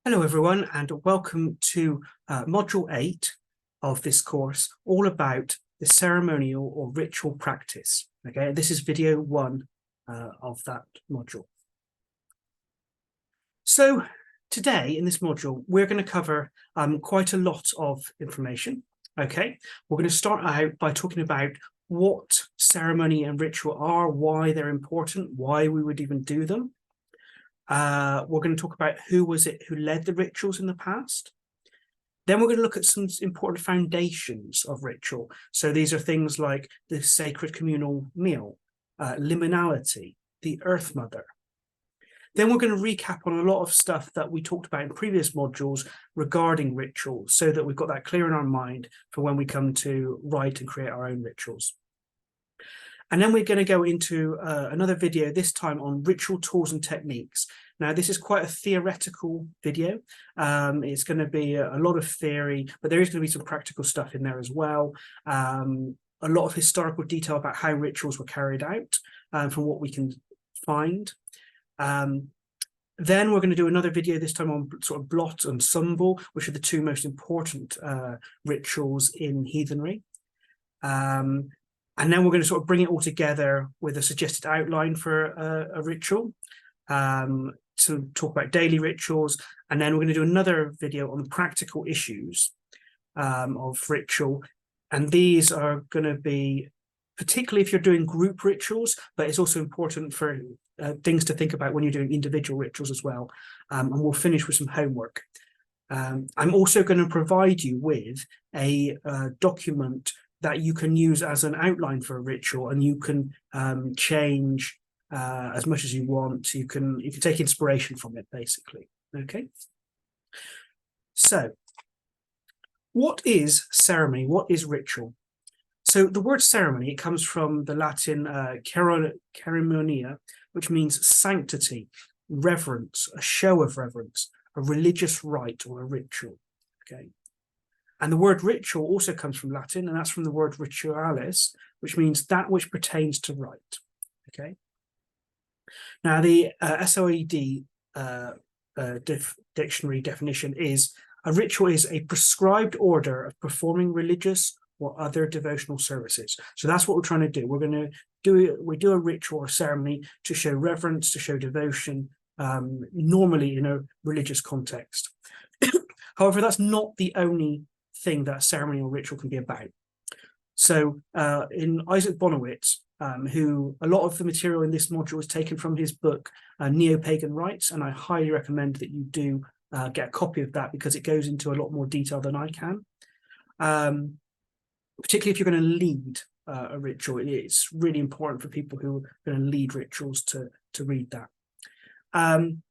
Hello everyone and welcome to Module 8 of this course, all about the ceremonial or ritual practice. Okay, this is video 1 of that module. So today in this module, we're going to cover quite a lot of information. Okay, we're going to start out by talking about what ceremony and ritual are, why they're important, why we would even do them. We're going to talk about who was it who led the rituals in the past. Then we're going to look at some important foundations of ritual. So these are things like the sacred communal meal, liminality, the Earth Mother. Then we're going to recap on a lot of stuff that we talked about in previous modules regarding rituals, so that we've got that clear in our mind for when we come to write and create our own rituals. And then we're going to go into another video, this time on ritual tools and techniques. Now, this is quite a theoretical video. It's going to be a lot of theory, but there is going to be some practical stuff in there as well. A lot of historical detail about how rituals were carried out from what we can find. Then we're going to do another video, this time on sort of blot and sumbel, which are the two most important rituals in heathenry. And then we're going to sort of bring it all together with a suggested outline for a ritual to talk about daily rituals. And then we're going to do another video on the practical issues of ritual. And these are going to be particularly if you're doing group rituals, but it's also important for things to think about when you're doing individual rituals as well. And we'll finish with some homework. I'm also going to provide you with a document that you can use as an outline for a ritual, and you can change as much as you want. You can take inspiration from it, basically. Okay. So, what is ceremony? What is ritual? So the word ceremony, it comes from the Latin ceremonia, which means sanctity, reverence, a show of reverence, a religious rite or a ritual. Okay. And the word ritual also comes from Latin, and that's from the word ritualis, which means that which pertains to rite. Okay. Now, the SOED dictionary definition is a ritual is a prescribed order of performing religious or other devotional services. So that's what we're trying to do. We're going to do a ritual or ceremony to show reverence, to show devotion, normally in a religious context. However, that's not the only thing that ceremony or ritual can be about. So in Isaac Bonowitz, who a lot of the material in this module is taken from his book, Neo-Pagan Rites, and I highly recommend that you do get a copy of that because it goes into a lot more detail than I can. Particularly if you're going to lead a ritual, it's really important for people who are going to lead rituals to read that. And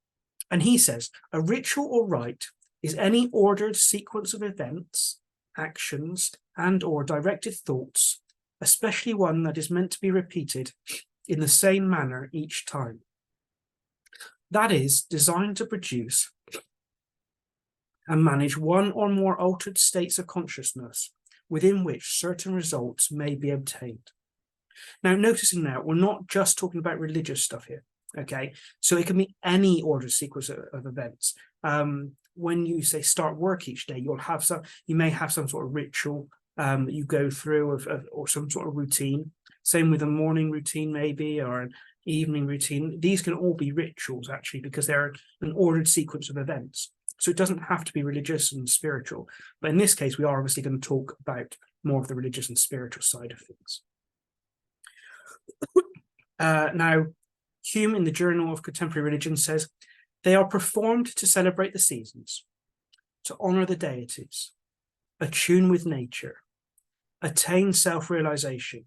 he says, a ritual or rite is any ordered sequence of events, actions, and or directed thoughts, especially one that is meant to be repeated in the same manner each time. That is designed to produce and manage one or more altered states of consciousness within which certain results may be obtained. Now, noticing now, we're not just talking about religious stuff here, okay? So it can be any ordered sequence of events. When you say start work each day, you may have some sort of ritual that you go through or some sort of routine. Same with a morning routine maybe, or an evening routine. These can all be rituals actually because they're an ordered sequence of events. So it doesn't have to be religious and spiritual. But in this case, we are obviously going to talk about more of the religious and spiritual side of things. Now, Hume in the Journal of Contemporary Religion says, they are performed to celebrate the seasons, to honor the deities, attune with nature, attain self-realization,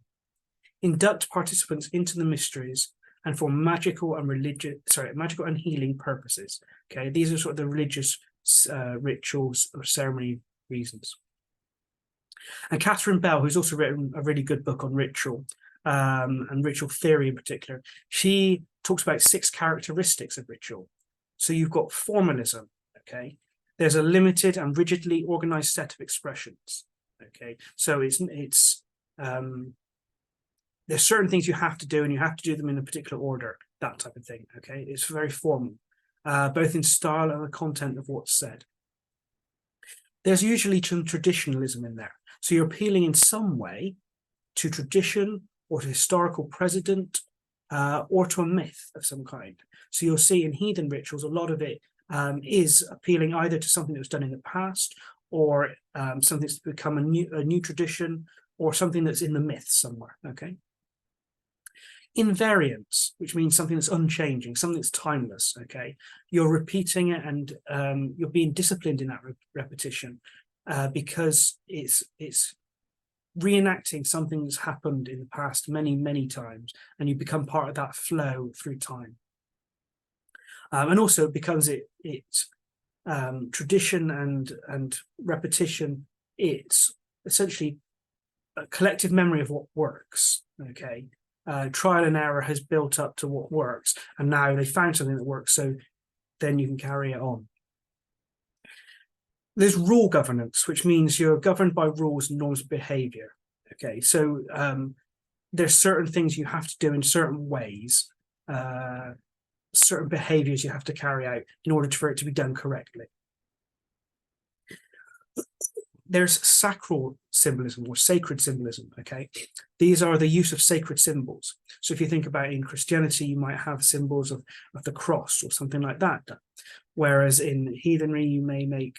induct participants into the mysteries, and for magical and healing purposes. Okay, these are sort of the religious rituals or ceremony reasons. And Catherine Bell, who's also written a really good book on ritual and ritual theory in particular, she talks about 6 characteristics of ritual. So you've got formalism, okay? There's a limited and rigidly organized set of expressions, okay? So there's certain things you have to do and you have to do them in a particular order, that type of thing, okay? It's very formal. both in style and the content of what's said. There's usually some traditionalism in there. So you're appealing in some way to tradition or to historical precedent or to a myth of some kind. So you'll see in heathen rituals, a lot of it is appealing either to something that was done in the past or something that's become a new tradition or something that's in the myth somewhere, okay? Invariance, which means something that's unchanging, something that's timeless, okay? You're repeating it and you're being disciplined in that repetition because it's reenacting something that's happened in the past many, many times, and you become part of that flow through time. And also because it's tradition and repetition, it's essentially a collective memory of what works, okay? Trial and error has built up to what works, and now they found something that works, so then you can carry it on. There's rule governance, which means you're governed by rules and norms of behavior, okay? So there's certain things you have to do in certain ways, certain behaviors you have to carry out in order for it to be done correctly. There's sacral symbolism or sacred symbolism, okay? These are the use of sacred symbols. So if you think about in Christianity, you might have symbols of the cross or something like that. Whereas in heathenry, you may make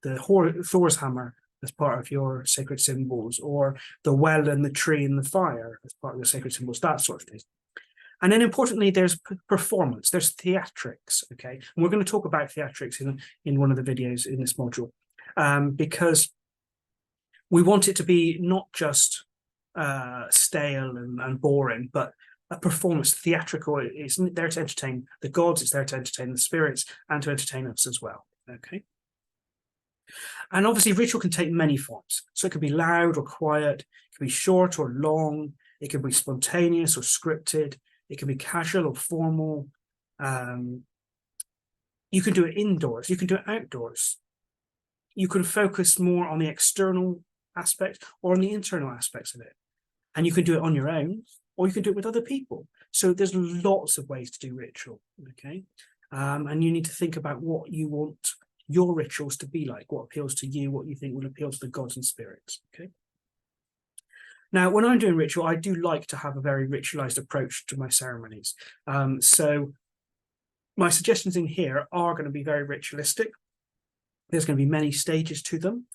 Thor's hammer as part of your sacred symbols, or the well and the tree and the fire as part of the sacred symbols, that sort of thing. And then importantly, there's performance, there's theatrics, okay? And we're going to talk about theatrics in one of the videos in this module. Because we want it to be not just stale and boring, but a performance, theatrical. It's there to entertain the gods, it's there to entertain the spirits, and to entertain us as well, okay? And obviously ritual can take many forms. So it can be loud or quiet, it can be short or long, it can be spontaneous or scripted, it can be casual or formal. You can do it indoors, you can do it outdoors. You can focus more on the external aspect or on the internal aspects of it. And you can do it on your own, or you can do it with other people. So there's lots of ways to do ritual, okay? And you need to think about what you want your rituals to be like, what appeals to you, what you think will appeal to the gods and spirits, okay? Now, when I'm doing ritual, I do like to have a very ritualized approach to my ceremonies. So my suggestions in here are going to be very ritualistic. There's going to be many stages to them.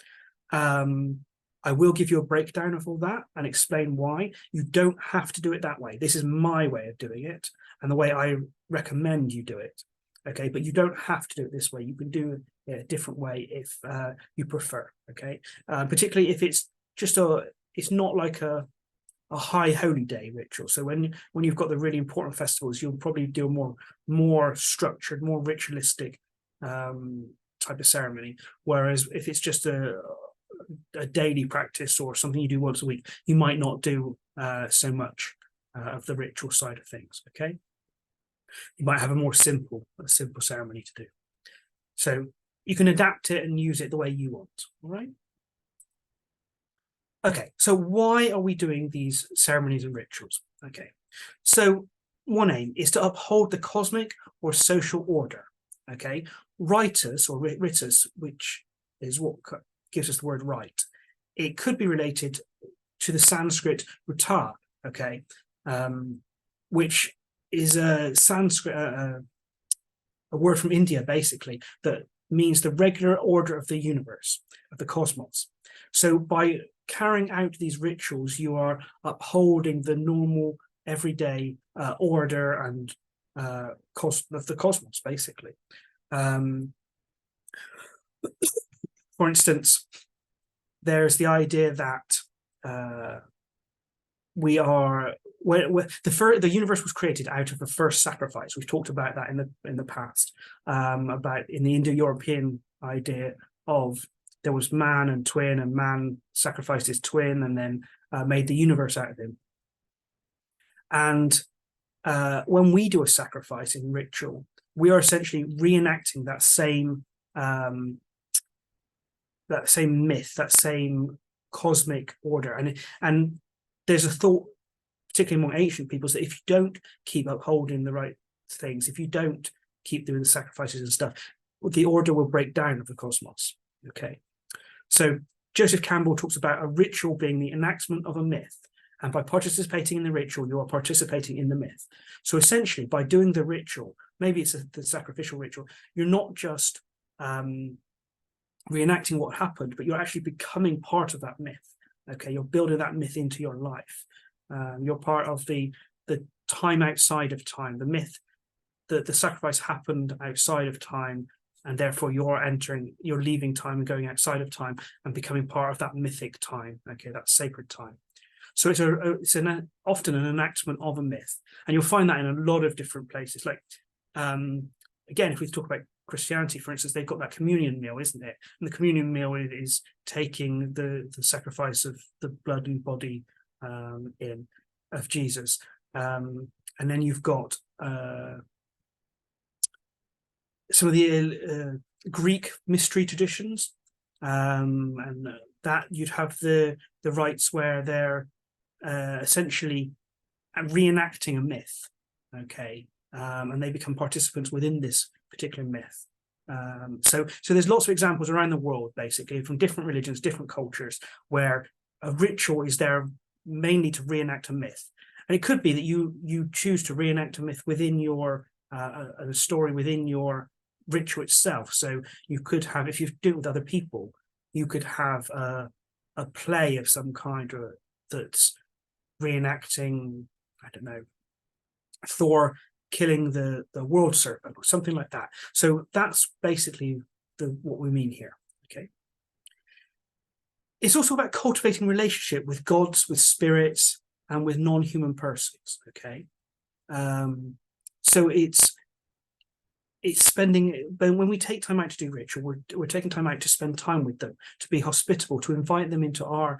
I will give you a breakdown of all that and explain why. You don't have to do it that way. This is my way of doing it and the way I recommend you do it. Okay, but you don't have to do it this way. You can do it a different way if you prefer. Okay, particularly if it's just it's not like a high holy day ritual. So when you've got the really important festivals, you'll probably do a more structured, more ritualistic type of ceremony. Whereas if it's just a daily practice or something you do once a week, you might not do so much of the ritual side of things. Okay, you might have a simple ceremony to do. So you can adapt it and use it the way you want. All right. Okay, so why are we doing these ceremonies and rituals? Okay, so one aim is to uphold the cosmic or social order. Okay, ritus or ritus, which is what gives us the word rite, it could be related to the Sanskrit rita, okay, which is a Sanskrit, a word from India, basically, that means the regular order of the universe, of the cosmos. So by carrying out these rituals, you are upholding the normal, everyday order and of the cosmos, basically. For instance, there's the idea that the universe was created out of the first sacrifice. We've talked about that in the past, about in the Indo-European idea of there was man and twin, and man sacrificed his twin and then made the universe out of him. And when we do a sacrifice in ritual, we are essentially reenacting that same myth, that same cosmic order. And there's a thought, particularly among ancient peoples, that if you don't keep upholding the right things, if you don't keep doing the sacrifices and stuff, the order will break down of the cosmos. Okay, so Joseph Campbell talks about a ritual being the enactment of a myth, and by participating in the ritual, you are participating in the myth. So essentially, by doing the ritual, maybe it's the sacrificial ritual, you're not just reenacting what happened, but you're actually becoming part of that myth. Okay, you're building that myth into your life. You're part of the time outside of time, the myth that the sacrifice happened outside of time, and therefore you're leaving time and going outside of time and becoming part of that mythic time. Okay, that sacred time. So it's often an enactment of a myth, and you'll find that in a lot of different places. Like again, if we talk about Christianity, for instance, they've got that communion meal, isn't it? And the communion meal is taking the sacrifice of the blood and body of Jesus, and then you've got some of the Greek mystery traditions, and that you'd have the rites where they're essentially reenacting a myth. Okay, and they become participants within this particular myth. So there's lots of examples around the world, basically, from different religions, different cultures, where a ritual is there mainly to reenact a myth. And it could be that you choose to reenact a myth within your a story within your ritual itself. So you could have, if you do it with other people, you could have a play of some kind that's reenacting, I don't know, Thor killing the world serpent or something like that. So that's basically what we mean here. Okay, it's also about cultivating relationship with gods, with spirits, and with non-human persons. Okay, so it's spending, when we take time out to do ritual, we're taking time out to spend time with them, to be hospitable, to invite them into our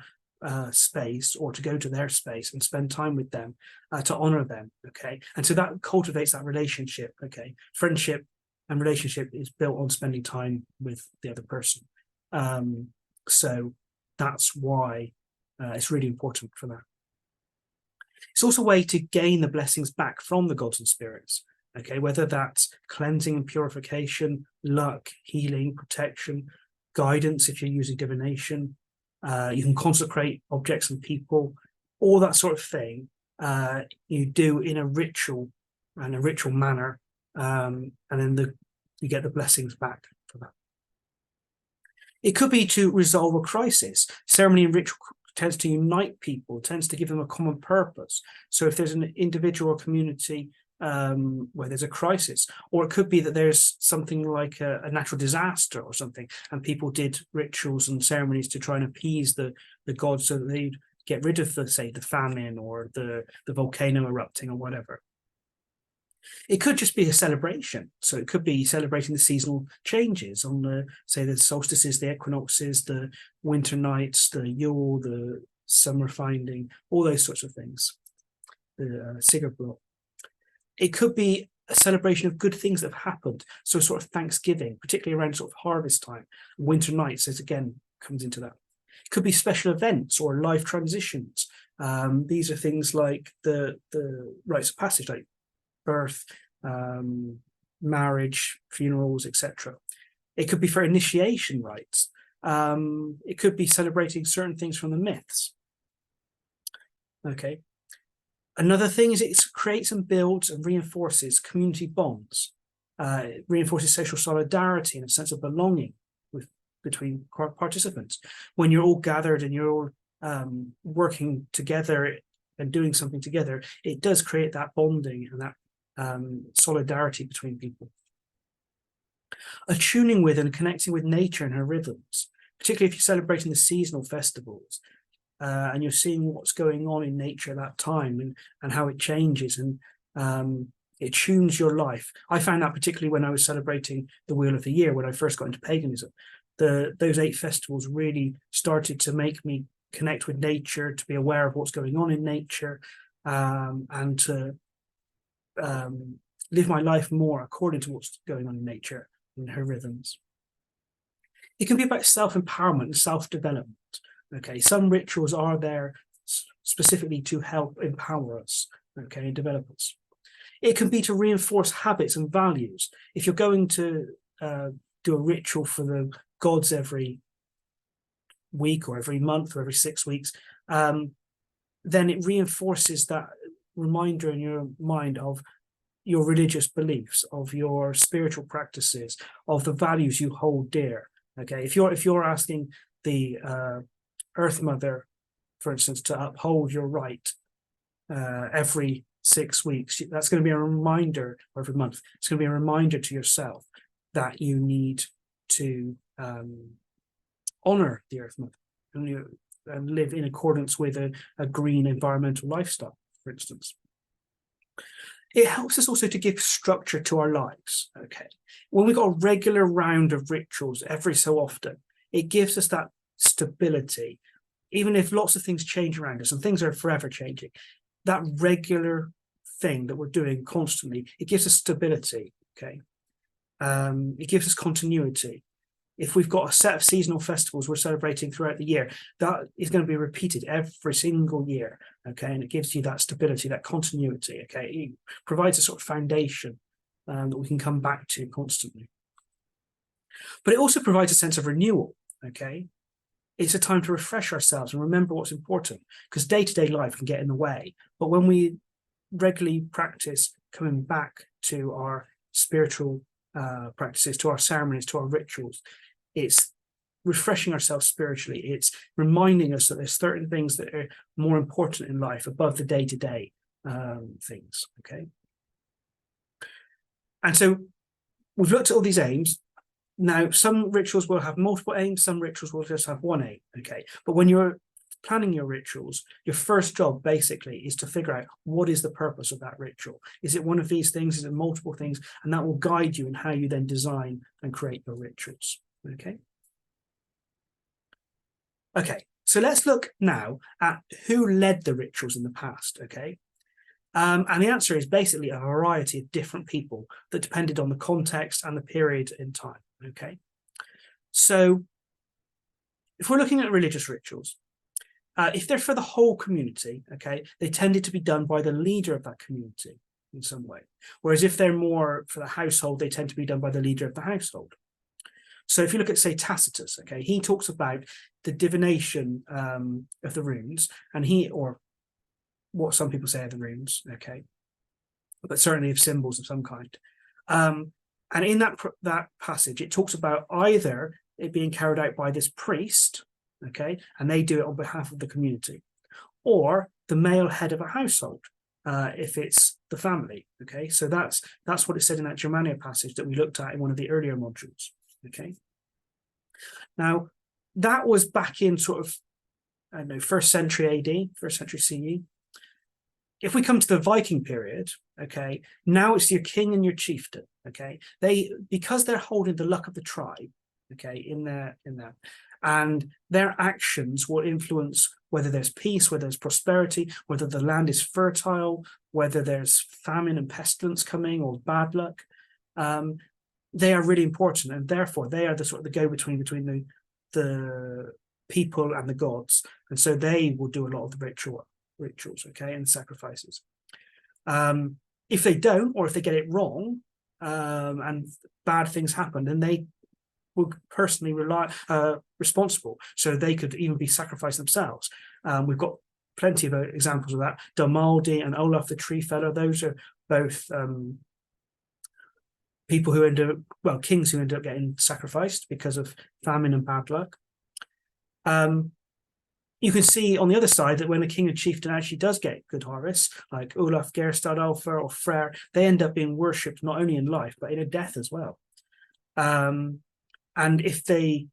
space, or to go to their space and spend time with them, to honor them. Okay, and so that cultivates that relationship. Okay, friendship and relationship is built on spending time with the other person. So that's why it's really important for that. It's also a way to gain the blessings back from the gods and spirits. Okay, whether that's cleansing and purification, luck, healing, protection, guidance if you're using divination. You can consecrate objects and people, all that sort of thing you do in a ritual and a ritual manner, and then you get the blessings back for that. It could be to resolve a crisis. Ceremony and ritual tends to unite people, tends to give them a common purpose. So if there's an individual or community where there's a crisis, or it could be that there's something like a natural disaster or something, and people did rituals and ceremonies to try and appease the gods so that they'd get rid of the famine or the volcano erupting or whatever. It could just be a celebration. So it could be celebrating the seasonal changes on the solstices, the equinoxes, the winter nights, the Yule, the summer finding, all those sorts of things, the Sigarblot. It could be a celebration of good things that have happened. So sort of Thanksgiving, particularly around sort of harvest time. Winter nights, as again, comes into that. It could be special events or life transitions. These are things like the rites of passage, like birth, marriage, funerals, etc. It could be for initiation rites. It could be celebrating certain things from the myths. Okay. Another thing is it creates and builds and reinforces community bonds. It reinforces social solidarity and a sense of belonging between participants. When you're all gathered and you're all working together and doing something together, it does create that bonding and that solidarity between people. Attuning with and connecting with nature and her rhythms, particularly if you're celebrating the seasonal festivals. And you're seeing what's going on in nature at that time and how it changes, and it tunes your life. I found that particularly when I was celebrating the Wheel of the Year, when I first got into paganism. Those 8 festivals really started to make me connect with nature, to be aware of what's going on in nature, and to live my life more according to what's going on in nature and her rhythms. It can be about self-empowerment and self-development. Okay, some rituals are there specifically to help empower us, okay, and develop us. It can be to reinforce habits and values. If you're going to do a ritual for the gods every week or every month or every 6 weeks, then it reinforces that reminder in your mind of your religious beliefs, of your spiritual practices, of the values you hold dear. Okay, if you're asking the Earth Mother, for instance, to uphold your right every 6 weeks, that's going to be a reminder, or every month, it's going to be a reminder to yourself that you need to honor the Earth Mother and live in accordance with a green environmental lifestyle, for instance. It helps us also to give structure to our lives. Okay, when we've got a regular round of rituals every so often, it gives us that stability. Even if lots of things change around us and things are forever changing, that regular thing that we're doing constantly, it gives us stability. Okay, it gives us continuity. If we've got a set of seasonal festivals we're celebrating throughout the year, that is going to be repeated every single year. Okay, and it gives you that stability, that continuity. Okay, it provides a sort of foundation that we can come back to constantly. But it also provides a sense of renewal. Okay, it's a time to refresh ourselves and remember what's important, because day-to-day life can get in the way. But when we regularly practice coming back to our spiritual practices, to our ceremonies, to our rituals, it's refreshing ourselves spiritually. It's reminding us that there's certain things that are more important in life above the day-to-day things. Okay, and so we've looked at all these aims. Now, some rituals will have multiple aims, some rituals will just have one aim. Okay, but when you're planning your rituals, your first job basically is to figure out what is the purpose of that ritual. Is it one of these things? Is it multiple things? And that will guide you in how you then design and create your rituals. Okay. Okay, so let's look now at who led the rituals in the past. Okay, and the answer is basically a variety of different people that depended on the context and the period in time. Okay, so if we're looking at religious rituals, if they're for the whole community, okay, they tended to be done by the leader of that community in some way. Whereas if they're more for the household, they tend to be done by the leader of the household. So if you look at, say, Tacitus, okay, he talks about the divination of the runes, and or what some people say are the runes, okay, but certainly of symbols of some kind. And in that passage, it talks about either it being carried out by this priest, okay, and they do it on behalf of the community, or the male head of a household, if it's the family. Okay, so that's what it said in that Germania passage that we looked at in one of the earlier modules. Okay, now that was back in sort of, I don't know, 1st century AD, 1st century CE. If we come to the Viking period, okay, now it's your king and your chieftain. Okay, because they're holding the luck of the tribe, okay, in there, and their actions will influence whether there's peace, whether there's prosperity, whether the land is fertile, whether there's famine and pestilence coming or bad luck. They are really important, and therefore they are the sort of the go-between between the people and the gods, and so they will do a lot of the rituals, okay, and sacrifices. If they don't, or if they get it wrong, and bad things happen, then they will personally responsible. So they could even be sacrificed themselves. We've got plenty of examples of that. Domaldi and Olaf the Tree Feller, those are both people who kings who end up getting sacrificed because of famine and bad luck. You can see on the other side that when a king and chieftain actually does get good harvests, like Olaf Gerstadolfr or Freyr, they end up being worshipped not only in life, but in a death as well. And if they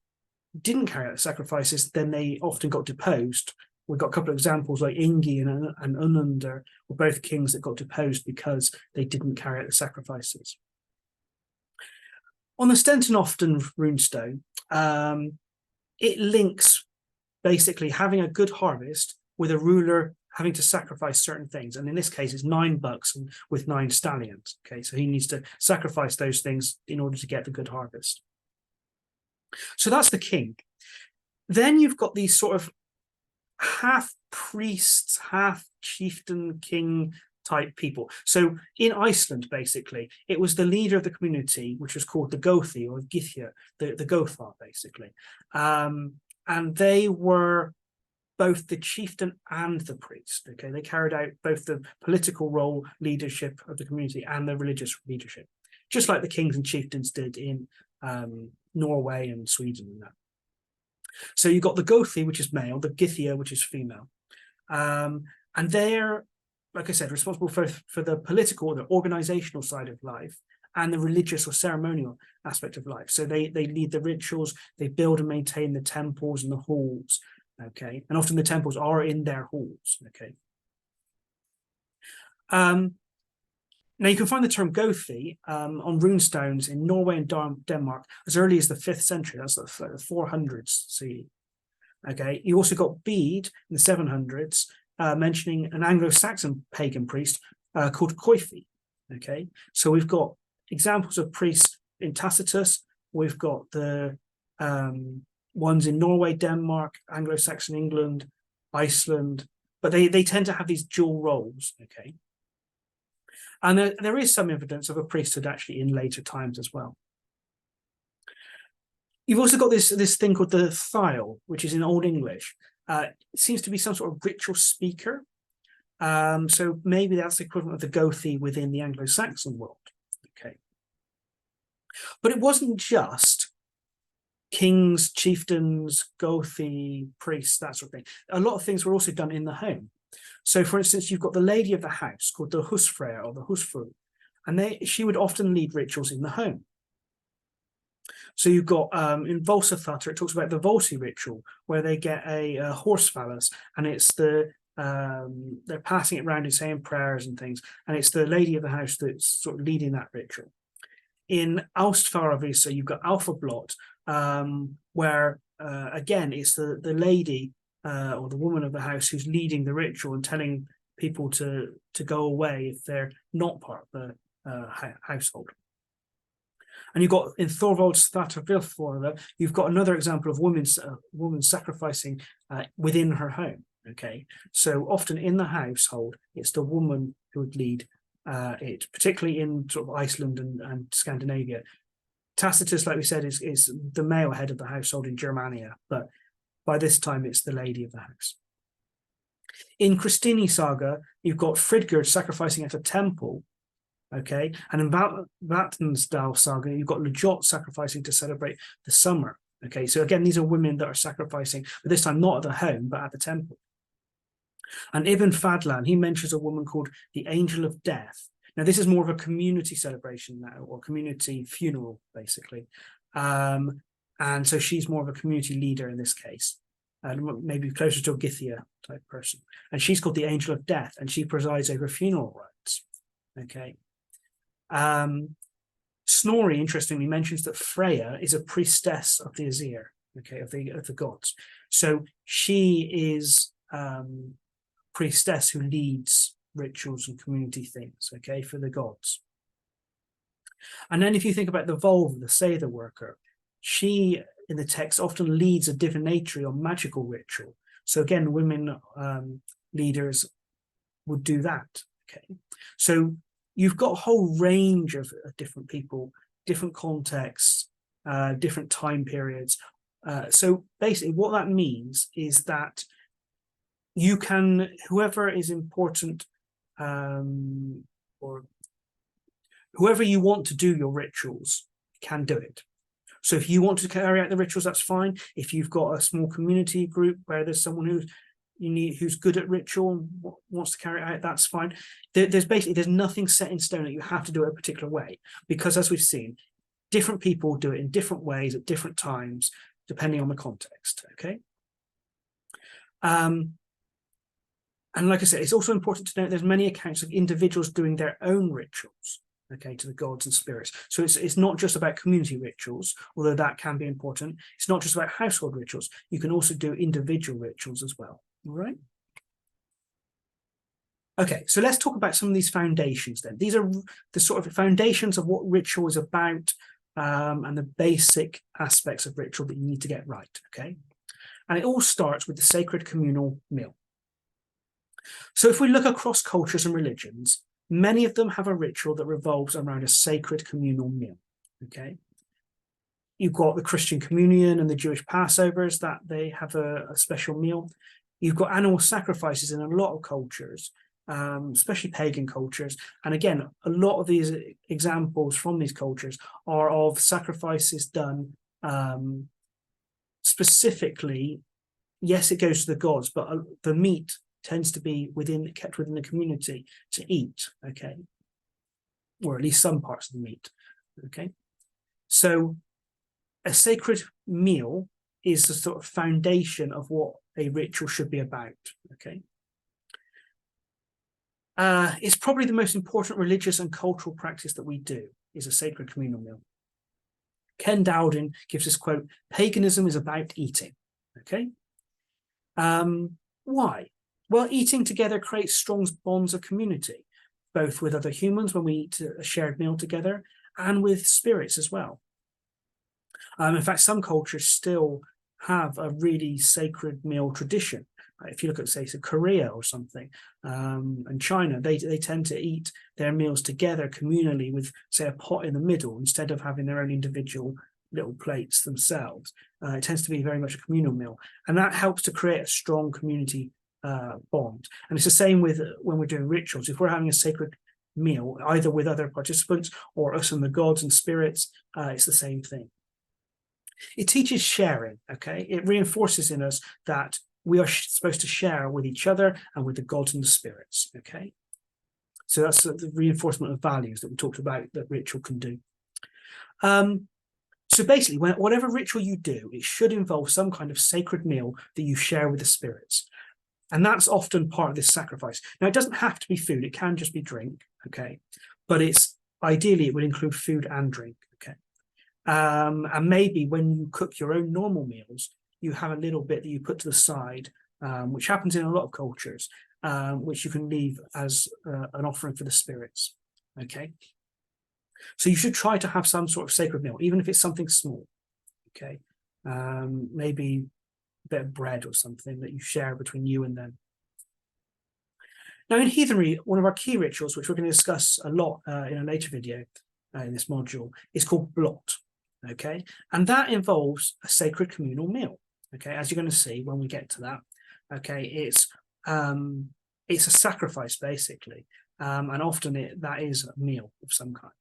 didn't carry out the sacrifices, then they often got deposed. We've got a couple of examples like Ingi and Unander were both kings that got deposed because they didn't carry out the sacrifices. On the Stenton-Often runestone, it links basically having a good harvest with a ruler having to sacrifice certain things. And in this case, it's 9 bucks with 9 stallions. Okay, so he needs to sacrifice those things in order to get the good harvest. So that's the king. Then you've got these sort of half priests, half chieftain, king type people. So in Iceland, basically, it was the leader of the community, which was called the Gothi or Githya, the Gothar, basically. And they were both the chieftain and the priest. Okay, they carried out both the political role, leadership of the community, and the religious leadership, just like the kings and chieftains did in Norway and Sweden and that. So you've got the Gothi, which is male, the Githya, which is female. And they're, like I said, responsible for the political, the organizational side of life and the religious or ceremonial aspect of life. So they lead the rituals, they build and maintain the temples and the halls, okay? And often the temples are in their halls, okay? Now you can find the term Gothi on runestones in Norway and Denmark as early as the 5th century, that's the 400s CE. Okay, you also got Bede in the 700s, mentioning an Anglo-Saxon pagan priest called Coifi. Okay, so we've got examples of priests in Tacitus. We've got the ones in Norway, Denmark, Anglo-Saxon England, Iceland, but they tend to have these dual roles. Okay, and there is some evidence of a priesthood actually in later times as well. You've also got this thing called the Thiel, which is in Old English. It seems to be some sort of ritual speaker. So maybe that's the equivalent of the Gothi within the Anglo-Saxon world. Okay. But it wasn't just kings, chieftains, Gothi, priests, that sort of thing. A lot of things were also done in the home. So for instance, you've got the lady of the house called the husfreyja or the husfru, and she would often lead rituals in the home. So you've got in Volsathatter, it talks about the Volsi ritual, where they get a horse phallus, and it's they're passing it around and saying prayers and things, and it's the lady of the house that's sort of leading that ritual. In Austfaravisa, you've got Alphablot, where again it's the lady or the woman of the house who's leading the ritual and telling people to go away if they're not part of the household. And you've got in Thorvald's Thatarvilfora, you've got another example of women sacrificing within her home. Okay, so often in the household, it's the woman who would lead it, particularly in sort of Iceland and Scandinavia. Tacitus, like we said, is the male head of the household in Germania, but by this time it's the lady of the house. In Christini Saga, you've got Fridgerd sacrificing at a temple. Okay, and in Vatnsdal Saga, you've got Lejot sacrificing to celebrate the summer. Okay, so again, these are women that are sacrificing, but this time not at the home, but at the temple. And Ibn Fadlan, he mentions a woman called the Angel of Death. Now, this is more of a community celebration now, or community funeral, basically. And so she's more of a community leader in this case, maybe closer to a Githya type person. And she's called the Angel of Death, and she presides over funeral rites. Okay. Snorri, interestingly, mentions that Freya is a priestess of the Azir, okay, of the gods. So she is priestess who leads rituals and community things, okay, for the gods. And then if you think about the Volva, the Seidr worker, she in the text often leads a divinatory or magical ritual. So again, women leaders would do that, okay. So you've got a whole range of different people, different contexts, different time periods. So basically what that means is that you can, whoever is important or whoever you want to do your rituals can do it. So if you want to carry out the rituals, that's fine. If you've got a small community group where there's someone who's good at ritual and wants to carry it out, that's fine. There's nothing set in stone that you have to do it a particular way, because as we've seen, different people do it in different ways at different times, depending on the context, okay? And like I said, it's also important to note there's many accounts of individuals doing their own rituals, okay, to the gods and spirits. So it's not just about community rituals, although that can be important. It's not just about household rituals. You can also do individual rituals as well. All right. Okay, so let's talk about some of these foundations then. These are the sort of foundations of what ritual is about and the basic aspects of ritual that you need to get right, okay? And it all starts with the sacred communal meal. So if we look across cultures and religions, many of them have a ritual that revolves around a sacred communal meal. Okay. You've got the Christian communion and the Jewish Passovers, that they have a special meal. You've got animal sacrifices in a lot of cultures, especially pagan cultures. And again, a lot of these examples from these cultures are of sacrifices done specifically. Yes, it goes to the gods, but the meat tends to be kept within the community to eat, okay? Or at least some parts of the meat, okay? So a sacred meal is the sort of foundation of what a ritual should be about, okay? It's probably the most important religious and cultural practice that we do, is a sacred communal meal. Ken Dowden gives this quote, "Paganism is about eating," okay? Why? Well, eating together creates strong bonds of community, both with other humans when we eat a shared meal together and with spirits as well. In fact, some cultures still have a really sacred meal tradition. If you look at, say, Korea or something, and China, they tend to eat their meals together communally with, say, a pot in the middle instead of having their own individual little plates themselves. It tends to be very much a communal meal, and that helps to create a strong community bond. And it's the same with when we're doing rituals. If we're having a sacred meal, either with other participants or us and the gods and spirits, it's the same thing. It teaches sharing, okay? It reinforces in us that we are supposed to share with each other and with the gods and the spirits, okay? So that's the reinforcement of values that we talked about that ritual can do. So basically, whatever ritual you do, it should involve some kind of sacred meal that you share with the spirits. And that's often part of this sacrifice. Now, it doesn't have to be food. It can just be drink, okay? But ideally, it would include food and drink, okay? And maybe when you cook your own normal meals, you have a little bit that you put to the side, which happens in a lot of cultures, which you can leave as an offering for the spirits, okay? So you should try to have some sort of sacred meal, even if it's something small, okay? Maybe a bit of bread or something that you share between you and them. Now, in heathenry, one of our key rituals, which we're going to discuss a lot in a later video in this module, is called blot, okay? And that involves a sacred communal meal, okay? As you're going to see when we get to that, okay? It's a sacrifice, basically, and often that is a meal of some kind.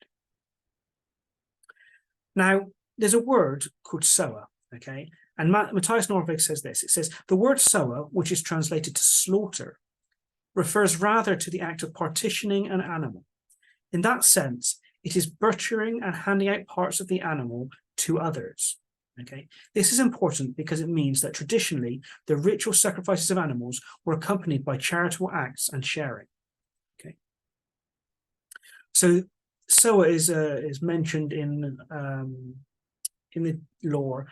Now, there's a word called soa, okay? And Matthias Norvig says this. It says, the word soa, which is translated to slaughter, refers rather to the act of partitioning an animal. In that sense, it is butchering and handing out parts of the animal to others, okay? This is important because it means that traditionally, the ritual sacrifices of animals were accompanied by charitable acts and sharing, okay? So soa is mentioned in the lore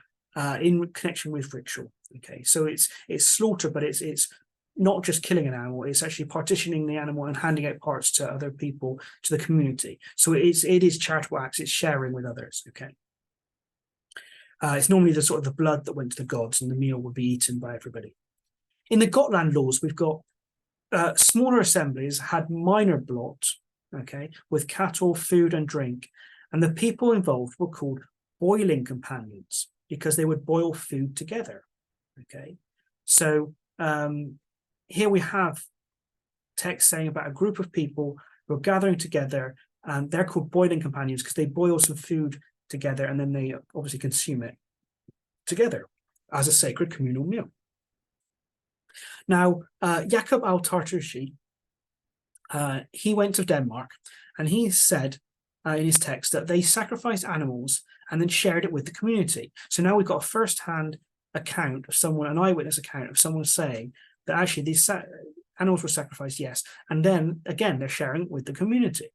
in connection with ritual. Okay, so it's slaughter, but it's not just killing an animal; it's actually partitioning the animal and handing out parts to other people, to the community. So it is charitable acts; it's sharing with others. Okay, it's normally the sort of the blood that went to the gods, and the meal would be eaten by everybody. In the Gotland laws, we've got smaller assemblies had minor blot, okay, with cattle, food, and drink, and the people involved were called boiling companions because they would boil food together, okay? So here we have text saying about a group of people who are gathering together, and they're called boiling companions because they boil some food together and then they obviously consume it together as a sacred communal meal. Now, Jacob al-Tartushi, he went to Denmark, and he said in his text that they sacrificed animals and then shared it with the community. So now we've got a first-hand account of someone, an eyewitness account of someone saying that actually these animals were sacrificed, yes, and then again they're sharing with the community.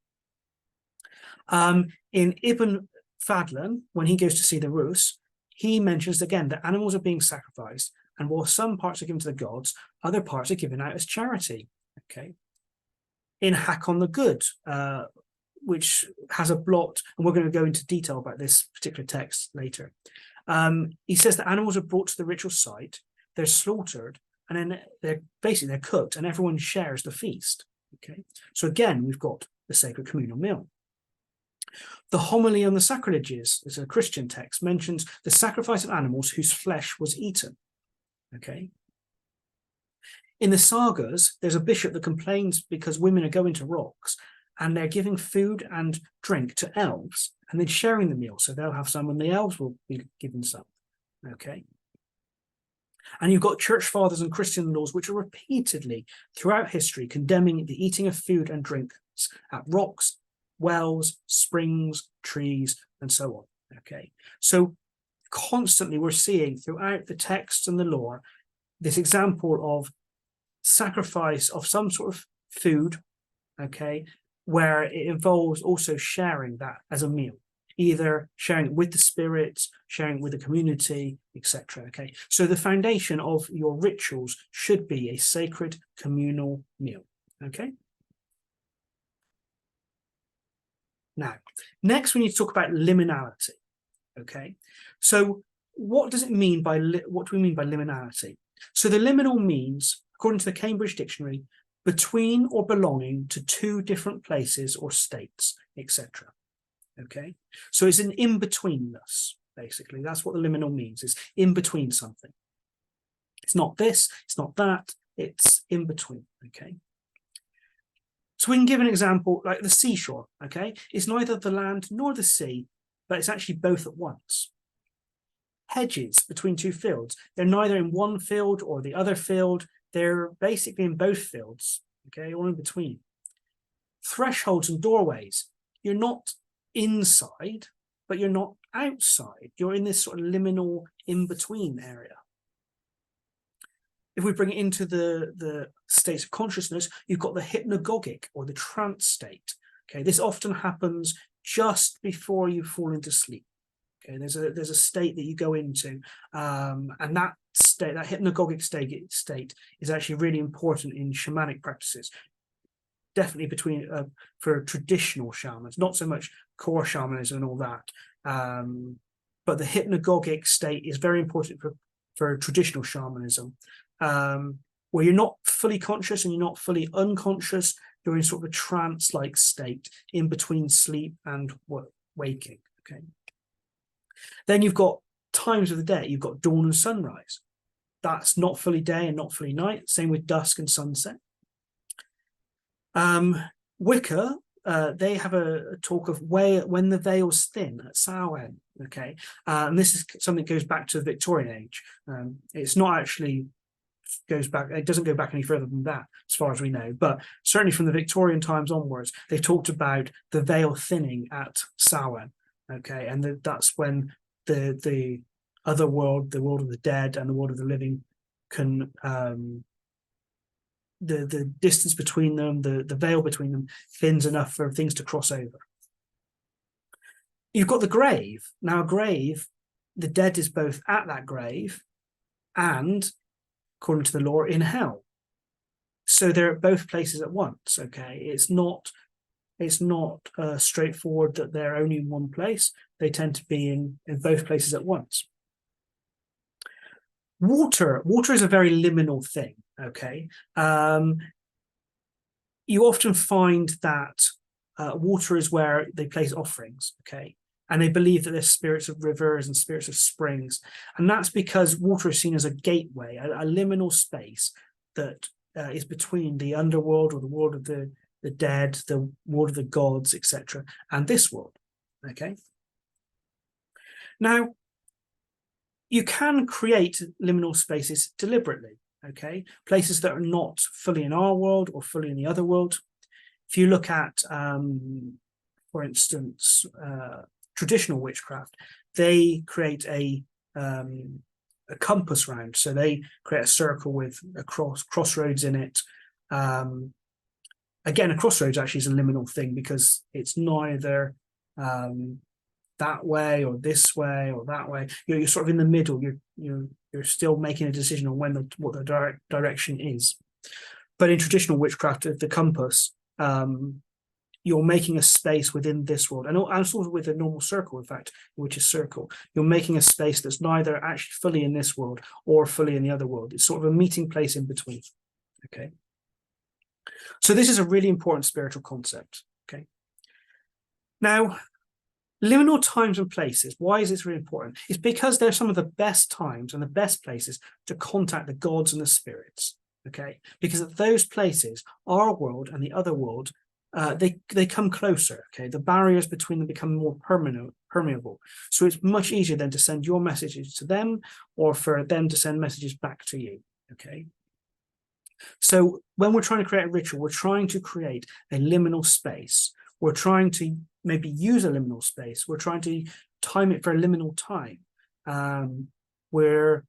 In Ibn Fadlan, when he goes to see the Rus, he mentions again that animals are being sacrificed, and while some parts are given to the gods, other parts are given out as charity. Okay. In Hakon the Good, which has a blot, and we're going to go into detail about this particular text later. He says that animals are brought to the ritual site, they're slaughtered, and then they're cooked, and everyone shares the feast. Okay, so again, we've got the sacred communal meal. The homily on the sacrileges, as a Christian text, mentions the sacrifice of animals whose flesh was eaten. Okay. In the sagas, there's a bishop that complains because women are going to rocks and they're giving food and drink to elves and then sharing the meal. So they'll have some and the elves will be given some. Okay. And you've got church fathers and Christian laws which are repeatedly throughout history condemning the eating of food and drinks at rocks, wells, springs, trees, and so on. Okay. So constantly we're seeing throughout the text and the law this example of sacrifice of some sort of food, okay, where it involves also sharing that as a meal, either sharing it with the spirits, sharing it with the community, etc. Okay, so the foundation of your rituals should be a sacred communal meal. Okay. Now, next we need to talk about liminality. Okay, so what does it mean by what do we mean by liminality? So the liminal means, according to the Cambridge Dictionary, between or belonging to two different places or states, etc. Okay, so it's an in-betweenness, basically. That's what the liminal means, is in between something. It's not this, it's not that, it's in between. Okay. So we can give an example like the seashore. Okay, it's neither the land nor the sea, but it's actually both at once. Hedges between two fields, they're neither in one field or the other field, they're basically in both fields, okay, or in between. Thresholds and doorways, you're not inside, but you're not outside. You're in this sort of liminal in-between area. If we bring it into the states of consciousness, you've got the hypnagogic or the trance state. Okay, this often happens just before you fall into sleep. Okay, there's a state that you go into, and that state, that hypnagogic state, is actually really important in shamanic practices. Definitely between for traditional shamans, not so much core shamanism and all that, but the hypnagogic state is very important for traditional shamanism, where you're not fully conscious and you're not fully unconscious. You're in sort of a trance-like state in between sleep and waking. Okay. Then you've got times of the day. You've got dawn and sunrise. That's not fully day and not fully night. Same with dusk and sunset. Wicca, they have a talk of when the veil's thin at Samhain. Okay, and this is something that goes back to the Victorian age. It's not actually goes back. It doesn't go back any further than that, as far as we know. But certainly from the Victorian times onwards, they've talked about the veil thinning at Samhain. Okay, and that's when the other world, the world of the dead and the world of the living, can the distance between them, the veil between them, thins enough for things to cross over. You've got the grave. Now, a grave, the dead is both at that grave and, according to the law, in hell. So they're at both places at once. Okay, it's not straightforward that they're only in one place. They tend to be in both places at once. Water is a very liminal thing. Okay, you often find that water is where they place offerings. Okay, and they believe that there's spirits of rivers and spirits of springs, and that's because water is seen as a gateway, a liminal space that is between the underworld or the world of the dead, the world of the gods, etc., and this world. Okay. Now, you can create liminal spaces deliberately. Okay, places that are not fully in our world or fully in the other world. If you look at, for instance, traditional witchcraft, they create a compass round. So they create a circle with a crossroads in it. Again, a crossroads actually is a liminal thing because it's neither that way or this way or that way. You're sort of in the middle. You're still making a decision on what the direction is. But in traditional witchcraft, the compass, you're making a space within this world, and sort of with a normal circle, in fact, which is circle. You're making a space that's neither actually fully in this world or fully in the other world. It's sort of a meeting place in between. Okay. So this is a really important spiritual concept. Okay. Now, liminal times and places. Why is this really important? It's because they're some of the best times and the best places to contact the gods and the spirits. Okay, because at those places, our world and the other world, they come closer. Okay, the barriers between them become more permeable. So it's much easier then to send your messages to them, or for them to send messages back to you. Okay. So when we're trying to create a ritual, we're trying to create a liminal space. We're trying to maybe use a liminal space. We're trying to time it for a liminal time, where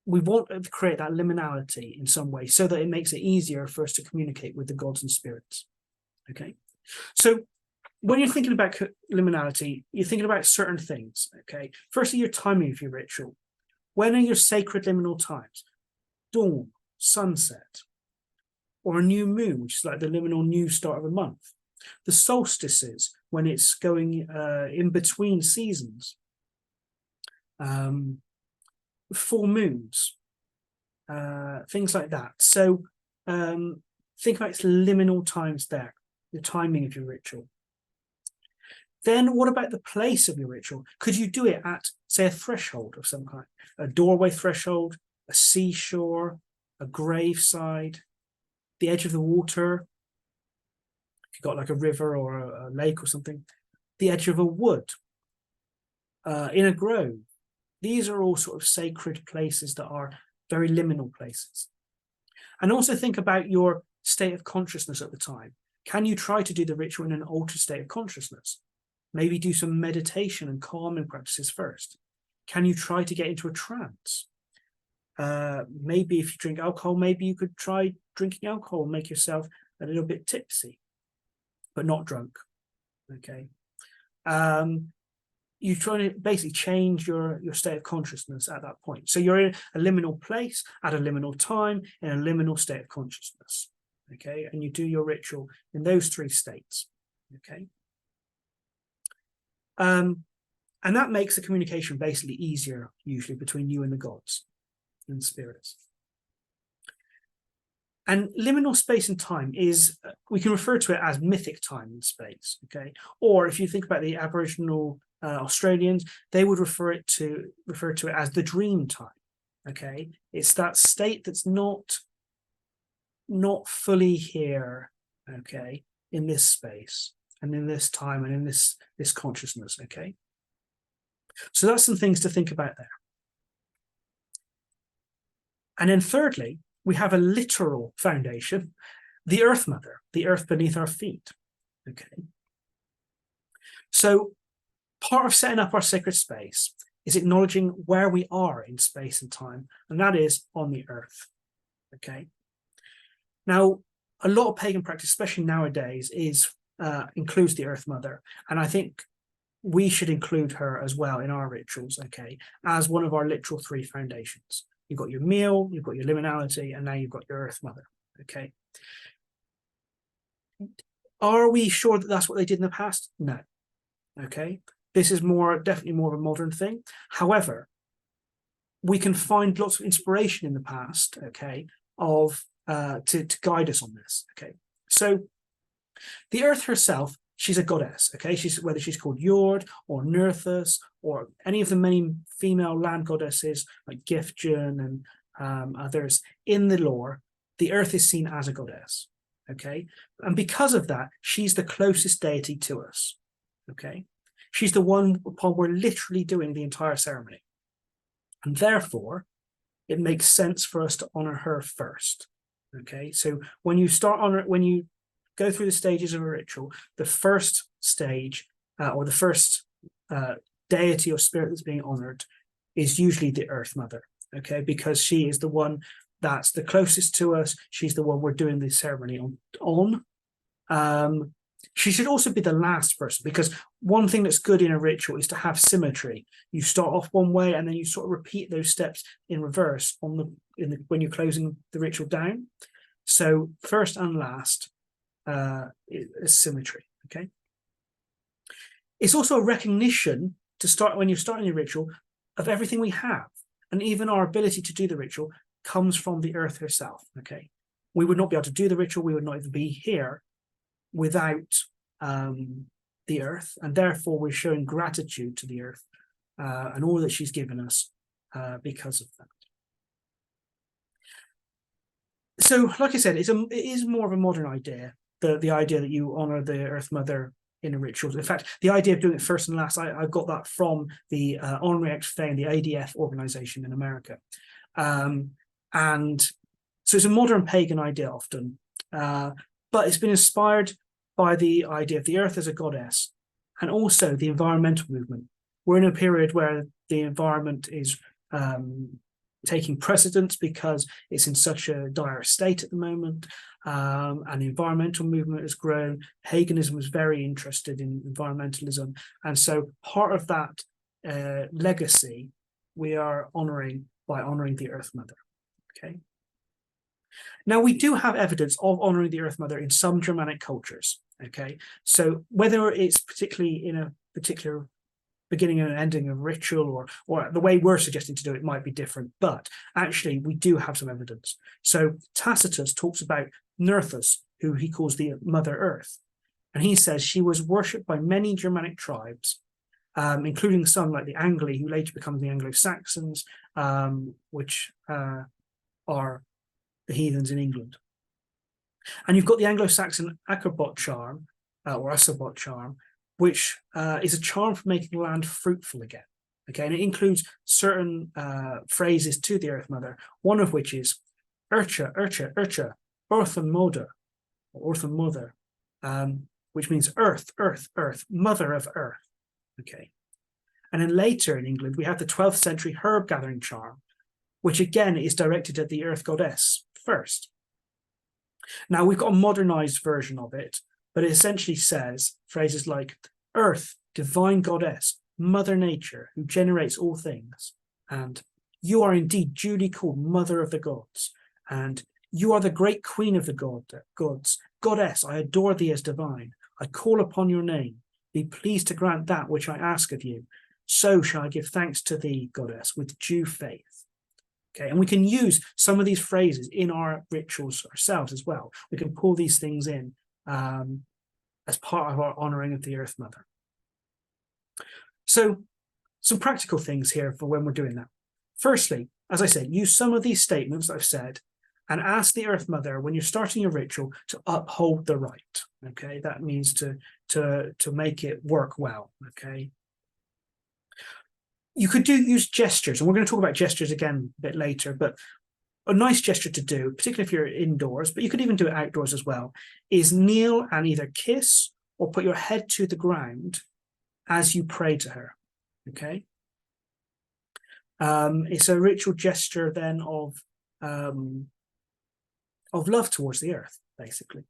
we want to create that liminality in some way so that it makes it easier for us to communicate with the gods and spirits. Okay. So when you're thinking about liminality, you're thinking about certain things. Okay. Firstly, your timing of your ritual. When are your sacred liminal times? Dawn, sunset, or a new moon, which is like the liminal new start of a month. The solstices, when it's going in between seasons. Full moons, things like that. So think about its liminal times there, the timing of your ritual. Then what about the place of your ritual? Could you do it at, say, a threshold of some kind? A doorway threshold, a seashore, a graveside, the edge of the water, if you've got like a river or a lake or something, the edge of a wood, in a grove. These are all sort of sacred places that are very liminal places. And also think about your state of consciousness at the time. Can you try to do the ritual in an altered state of consciousness? Maybe do some meditation and calming practices first. Can you try to get into a trance? Maybe if you drink alcohol, maybe you could try drinking alcohol and make yourself a little bit tipsy, but not drunk. Okay. You try to basically change your state of consciousness at that point. So you're in a liminal place at a liminal time in a liminal state of consciousness. Okay, and you do your ritual in those three states. Okay. And that makes the communication basically easier, usually between you and the gods and spirits. And liminal space and time is, we can refer to it as mythic time and space. Okay, or if you think about the Aboriginal Australians, they would refer to it as the dream time. Okay, it's that state that's not fully here. Okay, in this space and in this time and in this consciousness. Okay, so that's some things to think about there. And then thirdly, we have a literal foundation, the Earth Mother, the earth beneath our feet. Okay, so part of setting up our sacred space is acknowledging where we are in space and time, and that is on the earth. Okay. Now, a lot of pagan practice, especially nowadays, includes the Earth Mother, and I think we should include her as well in our rituals. Okay, as one of our literal three foundations. You've got your meal, you've got your liminality, and now you've got your Earth Mother. Okay. Are we sure that that's what they did in the past? No. Okay. This is definitely more of a modern thing. However, we can find lots of inspiration in the past, okay, to guide us on this. Okay. So the Earth herself, she's a goddess. Okay. Whether she's called Jord or Nerthus or any of the many female land goddesses like Gifjun and others in the lore, the Earth is seen as a goddess. Okay. And because of that, she's the closest deity to us. Okay. She's the one upon we're literally doing the entire ceremony. And therefore, it makes sense for us to honor her first. Okay, so when you go through the stages of a ritual, the first stage or the first deity or spirit that's being honored is usually the Earth Mother. Okay, because she is the one that's the closest to us. She's the one we're doing the ceremony on. She should also be the last person, because one thing that's good in a ritual is to have symmetry. You start off one way and then you sort of repeat those steps in reverse when you're closing the ritual down. So first and last is symmetry. Okay. It's also a recognition to start when you're starting a ritual of everything we have, and even our ability to do the ritual comes from the earth herself. Okay, we would not be able to do the ritual. We would not even be here without the earth, and therefore we're showing gratitude to the earth and all that she's given us because of that. So, like I said, it is more of a modern idea, the idea that you honor the Earth Mother in a ritual. In fact, the idea of doing it first and last, I got that from the Honorary Ex Fame, the ADF organization in America. And so it's a modern pagan idea often, but it's been inspired by the idea of the earth as a goddess and also the environmental movement. We're in a period where the environment is taking precedence because it's in such a dire state at the moment, and the environmental movement has grown. Paganism was very interested in environmentalism, and so part of that legacy we are honoring by honoring the Earth Mother. Okay. Now we do have evidence of honoring the Earth Mother in some Germanic cultures. Okay, so whether it's particularly in a particular beginning and ending of ritual, or the way we're suggesting to do it might be different, but actually we do have some evidence. So Tacitus talks about Nerthus, who he calls the Mother Earth, and he says she was worshipped by many Germanic tribes, including some like the Angli, who later become the Anglo-Saxons, which are the heathens in England. And you've got the Anglo-Saxon Akabot charm, or Asabot charm, which is a charm for making land fruitful again. Okay, and it includes certain phrases to the Earth Mother, one of which is Urcha, Urcha, Urcha, Orthan Moda, or Orthan Mother, which means earth, earth, earth, mother of earth. Okay, and then later in England, we have the 12th century herb gathering charm, which again is directed at the earth goddess first. Now we've got a modernized version of it, but it essentially says phrases like earth, divine goddess, mother nature, who generates all things, and you are indeed duly called mother of the gods, and you are the great queen of the gods, goddess, I adore thee as divine, I call upon your name, be pleased to grant that which I ask of you, so shall I give thanks to thee, goddess, with due faith. Okay, and we can use some of these phrases in our rituals ourselves as well. We can pull these things in as part of our honoring of the Earth Mother. So some practical things here for when we're doing that. Firstly, as I said, use some of these statements I've said and ask the Earth Mother when you're starting your ritual to uphold the rite. Okay, that means to make it work well. Okay. You could use gestures, and we're going to talk about gestures again a bit later, but a nice gesture to do, particularly if you're indoors, but you could even do it outdoors as well, is kneel and either kiss or put your head to the ground as you pray to her. Okay. It's a ritual gesture then of love towards the earth, basically.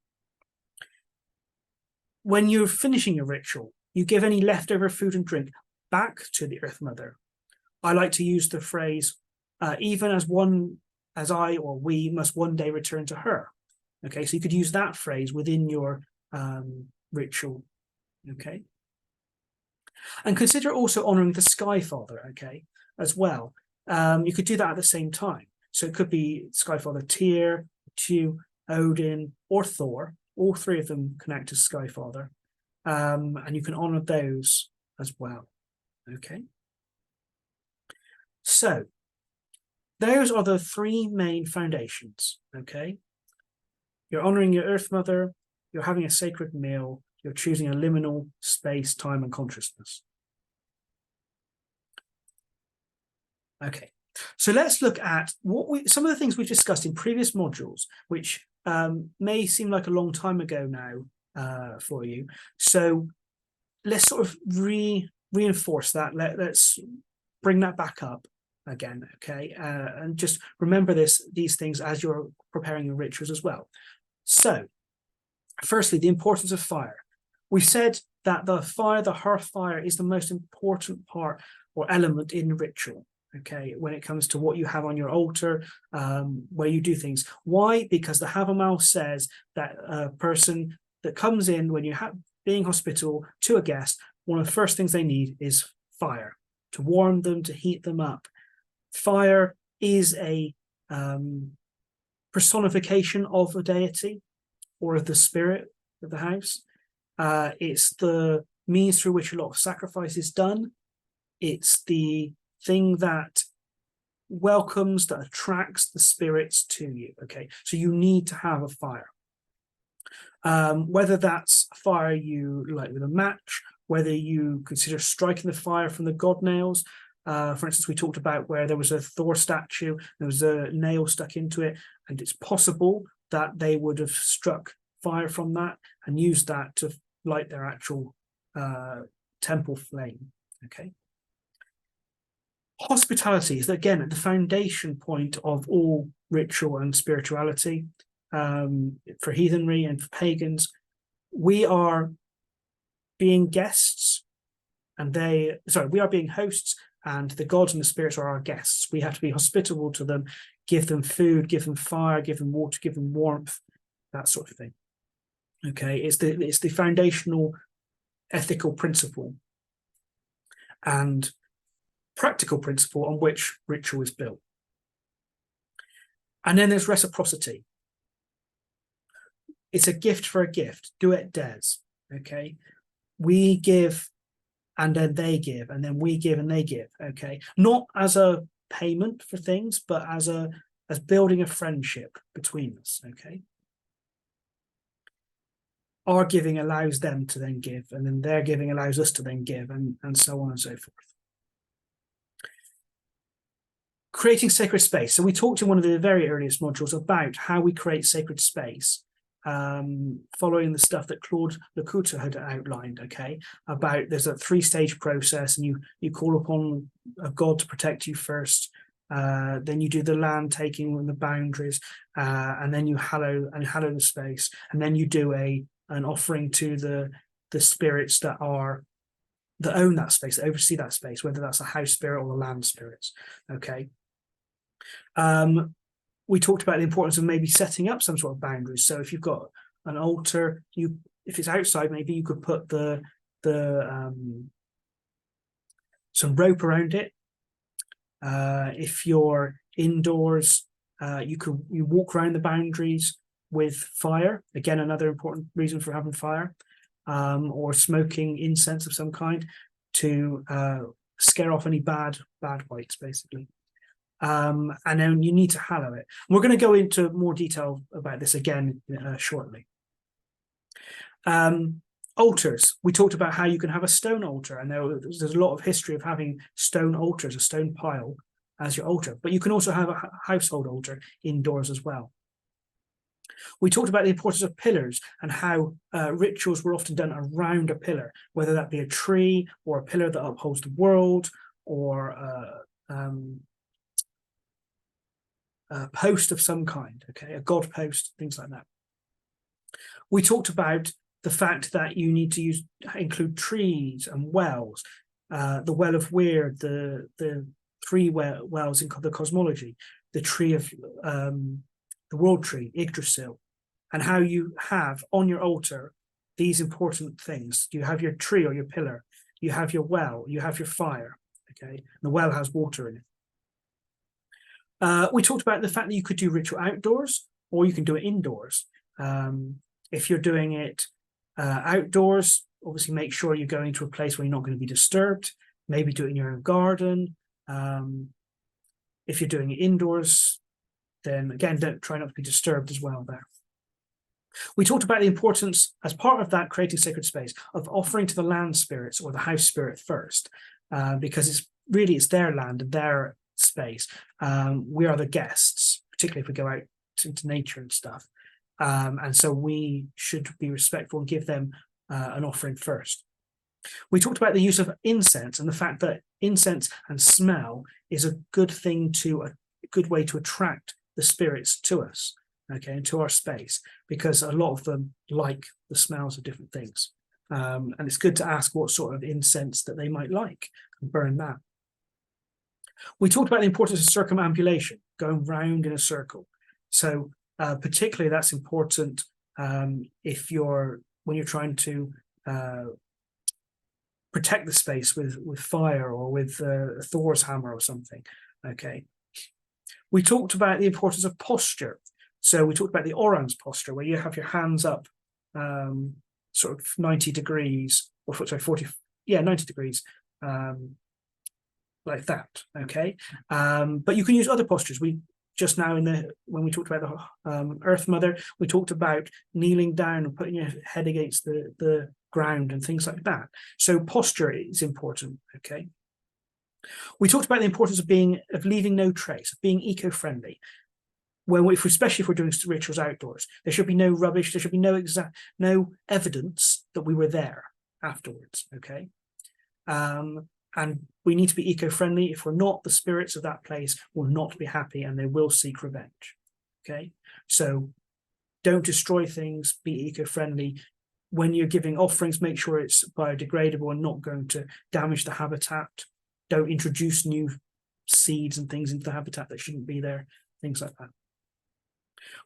When you're finishing your ritual, you give any leftover food and drink back to the Earth Mother. I like to use the phrase, even as I or we must one day return to her. Okay, so you could use that phrase within your ritual. Okay. And consider also honoring the Sky Father, okay, as well. You could do that at the same time. So it could be Sky Father Tyr, Tu, Odin, or Thor. All three of them connect to Sky Father. And you can honor those as well. Okay. So those are the three main foundations. Okay. You're honoring your Earth Mother, you're having a sacred meal, you're choosing a liminal space, time, and consciousness. Okay. So let's look at some of the things we've discussed in previous modules, which may seem like a long time ago now for you. So let's sort of reinforce that. Let's bring that back up again, okay? And just remember these things as you're preparing your rituals as well. So, firstly, the importance of fire. We've said that the hearth fire, is the most important part or element in ritual. Okay, when it comes to what you have on your altar, where you do things. Why? Because the Havamal says that a person that comes in when you being hospitable to a guest, one of the first things they need is fire, to warm them, to heat them up. Fire is a personification of a deity or of the spirit of the house. It's the means through which a lot of sacrifice is done. It's the thing that welcomes, that attracts the spirits to you. Okay, so you need to have a fire. Whether that's a fire you light with a match, whether you consider striking the fire from the god nails. For instance, we talked about where there was a Thor statue, there was a nail stuck into it, and it's possible that they would have struck fire from that and used that to light their actual temple flame. Okay. Hospitality is, again, at the foundation point of all ritual and spirituality. For heathenry and for pagans, we are being guests, and we are being hosts, and the gods and the spirits are our guests. We have to be hospitable to them, give them food, give them fire, give them water, give them warmth, that sort of thing. Okay, it's the foundational ethical principle and practical principle on which ritual is built. And then there's reciprocity. It's a gift for a gift. Do it des. Okay, we give and then they give, and then we give and they give. Okay, not as a payment for things, but as building a friendship between us. Okay, our giving allows them to then give, and then their giving allows us to then give, and so on and so forth. Creating sacred space. So we talked in one of the very earliest modules about how we create sacred space, following the stuff that Claude Lecoultre had outlined. Okay, about there's a 3-stage process, and you call upon a god to protect you first. Then you do the land taking and the boundaries, and then you hallow the space, and then you do an offering to the spirits that own that space, that oversee that space, whether that's a house spirit or the land spirits. Okay. We talked about the importance of maybe setting up some sort of boundaries. So if you've got an altar, if it's outside, maybe you could put some rope around it. If you're indoors, you walk around the boundaries with fire. Again, another important reason for having fire, or smoking incense of some kind to scare off any bad wights, basically. And then you need to hallow it. We're going to go into more detail about this again shortly. Altars. We talked about how you can have a stone altar, and there's a lot of history of having stone altars, a stone pile as your altar, but you can also have a household altar indoors as well. We talked about the importance of pillars and how rituals were often done around a pillar, whether that be a tree or a pillar that upholds the world, or a post of some kind, okay, a god post, things like that. We talked about the fact that you need to include trees and wells, the well of Weird, the 3 wells in the cosmology, the tree of the world tree, Yggdrasil, and how you have on your altar these important things. You have your tree or your pillar, you have your well, you have your fire, okay, the well has water in it. We talked about the fact that you could do ritual outdoors, or you can do it indoors. If you're doing it outdoors, obviously make sure you're going to a place where you're not going to be disturbed. Maybe do it in your own garden. If you're doing it indoors, then again, try not to be disturbed as well there. We talked about the importance, as part of that creating sacred space, of offering to the land spirits or the house spirit first, because it's their land and their space. We are the guests, particularly if we go out into nature and stuff, and so we should be respectful and give them an offering first. We talked about the use of incense and the fact that incense and smell is a good way to attract the spirits to us, okay, and to our space, because a lot of them like the smells of different things, and it's good to ask what sort of incense that they might like and burn that. We talked about the importance of circumambulation, going round in a circle. So particularly that's important when you're trying to protect the space with fire or with Thor's hammer or something. Okay. We talked about the importance of posture. So we talked about the Oran's posture, where you have your hands up sort of 90 degrees, or sorry, 40, yeah, 90 degrees, like that, okay? But you can use other postures. We just now when we talked about the Earth Mother, we talked about kneeling down and putting your head against the ground and things like that. So posture is important, okay? We talked about the importance of leaving no trace, of being eco-friendly. Especially if we're doing rituals outdoors, there should be no rubbish. There should be no evidence that we were there afterwards. Okay, and we need to be eco-friendly. If we're not, the spirits of that place will not be happy, and they will seek revenge. Okay, so don't destroy things. Be eco-friendly. When you're giving offerings, make sure it's biodegradable and not going to damage the habitat. Don't introduce new seeds and things into the habitat that shouldn't be there. Things like that.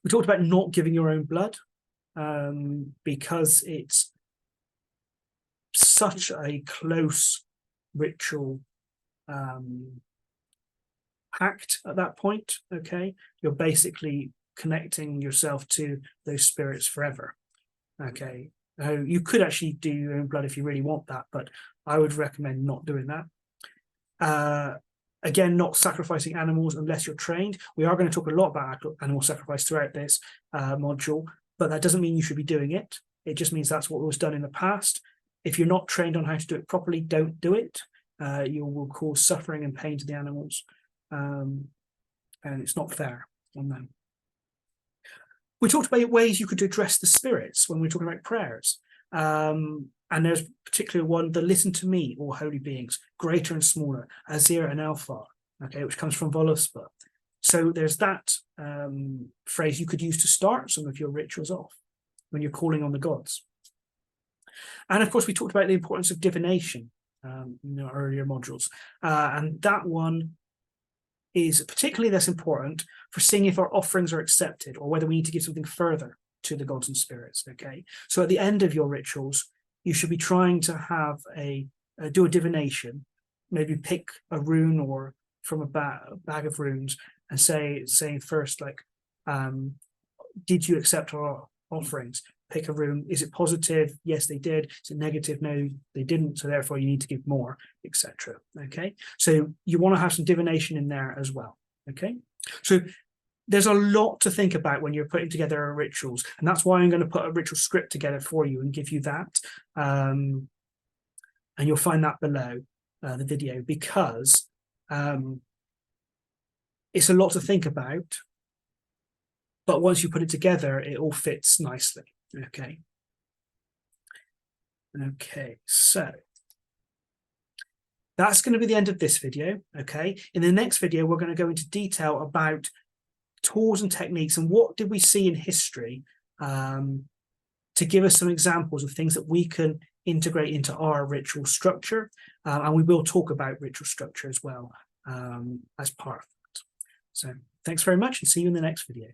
We talked about not giving your own blood because it's such a close ritual pact at that point. Okay, you're basically connecting yourself to those spirits forever. Okay, you could actually do your own blood if you really want that, but I would recommend not doing that. Again, not sacrificing animals unless you're trained. We are going to talk a lot about animal sacrifice throughout this module, but that doesn't mean you should be doing it. It just means that's what was done in the past. If you're not trained on how to do it properly, don't do it. You will cause suffering and pain to the animals, and it's not fair on them. We talked about ways you could address the spirits when we were talking about prayers. And there's particularly one, the listen to me, all holy beings, greater and smaller, Azir and Alphar, okay, which comes from Voluspa. So there's that phrase you could use to start some of your rituals off when you're calling on the gods. And of course, we talked about the importance of divination in our earlier modules. And that one is particularly less important for seeing if our offerings are accepted or whether we need to give something further to the gods and spirits, okay? So at the end of your rituals, you should be trying to have do a divination, maybe pick a rune or from a bag of runes and saying first, like, did you accept our offerings? Pick a rune. Is it positive? Yes, they did. Is it negative? No, they didn't. So therefore you need to give more, etc. Okay. So you want to have some divination in there as well. Okay. So there's a lot to think about when you're putting together our rituals, and that's why I'm going to put a ritual script together for you and give you that. And you'll find that below the video, because it's a lot to think about, but once you put it together, it all fits nicely. Okay. Okay, so that's going to be the end of this video. Okay. In the next video, we're going to go into detail about tools and techniques and what did we see in history to give us some examples of things that we can integrate into our ritual structure, and we will talk about ritual structure as well as part of it. So thanks very much, and see you in the next video.